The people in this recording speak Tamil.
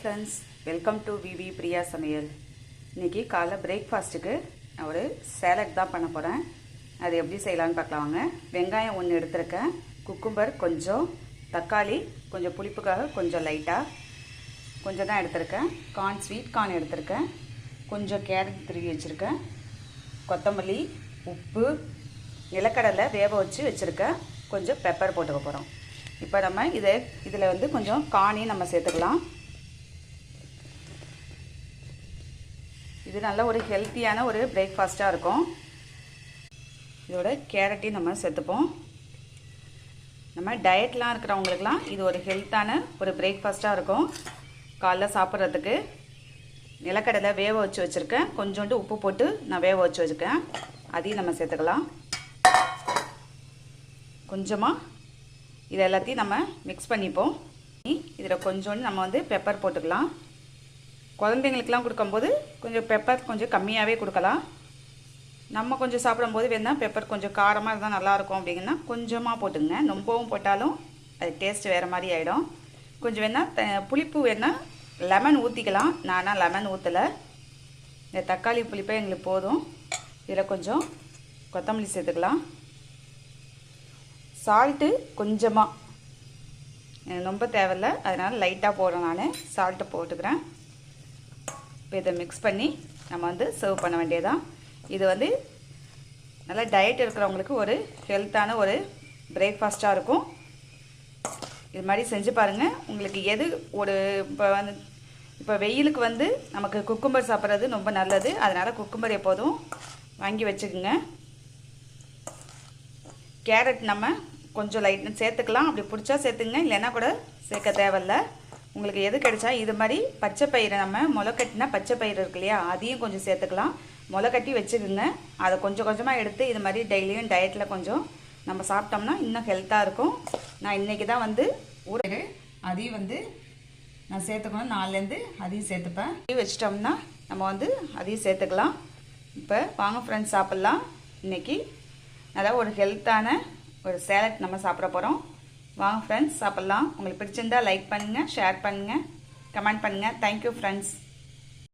ஃப்ரெண்ட்ஸ், வெல்கம் டு விவி பிரியா சமையல். இன்றைக்கி காலைல பிரேக்ஃபாஸ்ட்டுக்கு நான் ஒரு சேலட் தான் பண்ண போகிறேன். அது எப்படி செய்யலான்னு பார்க்கலாம் வாங்க. வெங்காயம் 1 எடுத்திருக்கேன், குக்கும்பர் கொஞ்சம், தக்காளி கொஞ்சம் புளிப்புக்காக கொஞ்சம் லைட்டாக கொஞ்சம் தான் எடுத்திருக்கேன், ஸ்வீட் கார்ன் எடுத்திருக்கேன், கொஞ்சம் கேரட் துருவி வச்சுருக்கேன், கொத்தமல்லி, உப்பு, நிலக்கடலை வேக வச்சு வச்சுருக்கேன், கொஞ்சம் பெப்பர் போட்டுக்க போகிறோம். இப்போ நம்ம இதில் வந்து கொஞ்சம் கார்னையும் நம்ம சேர்த்துக்கலாம். இது நல்ல ஒரு ஹெல்த்தியான ஒரு பிரேக்ஃபாஸ்ட்டாக இருக்கும். இதோட கேரட்டையும் நம்ம சேர்த்துப்போம். நம்ம டயட்லாம் இருக்கிறவங்களுக்குலாம் இது ஒரு ஹெல்த்தான ஒரு பிரேக்ஃபாஸ்ட்டாக இருக்கும். காலைல சாப்பிட்றதுக்கு நிலக்கடலை வேக வச்சு வச்சுருக்கேன், கொஞ்சோண்டு உப்பு போட்டு நான் வேக வச்சு வச்சுருக்கேன், அதையும் நம்ம சேர்த்துக்கலாம். கொஞ்சமாக இது எல்லாத்தையும் நம்ம மிக்ஸ் பண்ணிப்போம். இதில் கொஞ்சோண்டு நம்ம வந்து பெப்பர் போட்டுக்கலாம். குழந்தைங்களுக்கெலாம் கொடுக்கும்போது கொஞ்சம் பெப்பர் கொஞ்சம் கம்மியாகவே கொடுக்கலாம். நம்ம கொஞ்சம் சாப்பிடும்போது வேணால் பெப்பர் கொஞ்சம் காரமாக இருந்தால் நல்லாயிருக்கும் அப்படிங்கன்னா கொஞ்சமாக போட்டுங்க. ரொம்பவும் போட்டாலும் அது டேஸ்ட் வேறு மாதிரி ஆகிடும். கொஞ்சம் வேணால் புளிப்பு வேணால் லெமன் ஊற்றிக்கலாம். நானாக லெமன் ஊற்றலை, இந்த தக்காளி புளிப்பே எங்களுக்கு போதும். இதில் கொஞ்சம் கொத்தமல்லி சேர்த்துக்கலாம். சால்ட்டு கொஞ்சமாக, ரொம்ப தேவையில்லை, அதனால் லைட்டாக போடுறேன். நான் சால்ட்டு போட்டுக்கிறேன். இப்போ இதை மிக்ஸ் பண்ணி நம்ம வந்து சர்வ் பண்ண வேண்டியதான். இது வந்து நல்லா டயட் இருக்கிறவங்களுக்கு ஒரு ஹெல்த்தான ஒரு பிரேக்ஃபாஸ்ட்டாக இருக்கும். இது மாதிரி செஞ்சு பாருங்கள். உங்களுக்கு எது ஒரு இப்போ வெயிலுக்கு வந்து நமக்கு குக்கும்பர் சாப்பிட்றது ரொம்ப நல்லது. அதனால் குக்கும்பர் எப்போதும் வாங்கி வச்சுக்கோங்க. கேரட் நம்ம கொஞ்சம் லைட்டாக சேர்த்துக்கலாம், அப்படி பிடிச்சா சேர்த்துங்க, இல்லைன்னா கூட சேர்க்க தேவையில்லை. உங்களுக்கு எது கிடைச்சா இது மாதிரி பச்சை பயிரை நம்ம முளைக்கட்டினா பச்சை பயிர் இருக்கு இல்லையா, அதையும் கொஞ்சம் சேர்த்துக்கலாம். முளைக்கட்டி வச்சுக்கோங்க. அதை கொஞ்சம் கொஞ்சமாக எடுத்து இது மாதிரி டெய்லியும் டயட்டில் கொஞ்சம் நம்ம சாப்பிட்டோம்னா இன்னும் ஹெல்த்தாக இருக்கும். நான் இன்றைக்கி தான் வந்து அதையும் வந்து நான் சேர்த்துக்கணும். நாலுலேருந்து அதையும் சேர்த்துப்பேன். வச்சிட்டோம்னா நம்ம வந்து அதையும் சேர்த்துக்கலாம். இப்போ வாங்க ஃப்ரெண்ட்ஸ், சாப்பிட்லாம். இன்றைக்கி நல்லா ஒரு ஹெல்த்தான ஒரு சேலட் நம்ம சாப்பிட போகிறோம். வாங்க ஃப்ரெண்ட்ஸ், சாப்பிட்லாம். உங்களுக்கு பிடிச்சிருந்தா லைக் பண்ணுங்கள், ஷேர் பண்ணுங்கள், கமெண்ட் பண்ணுங்கள். Thank you friends.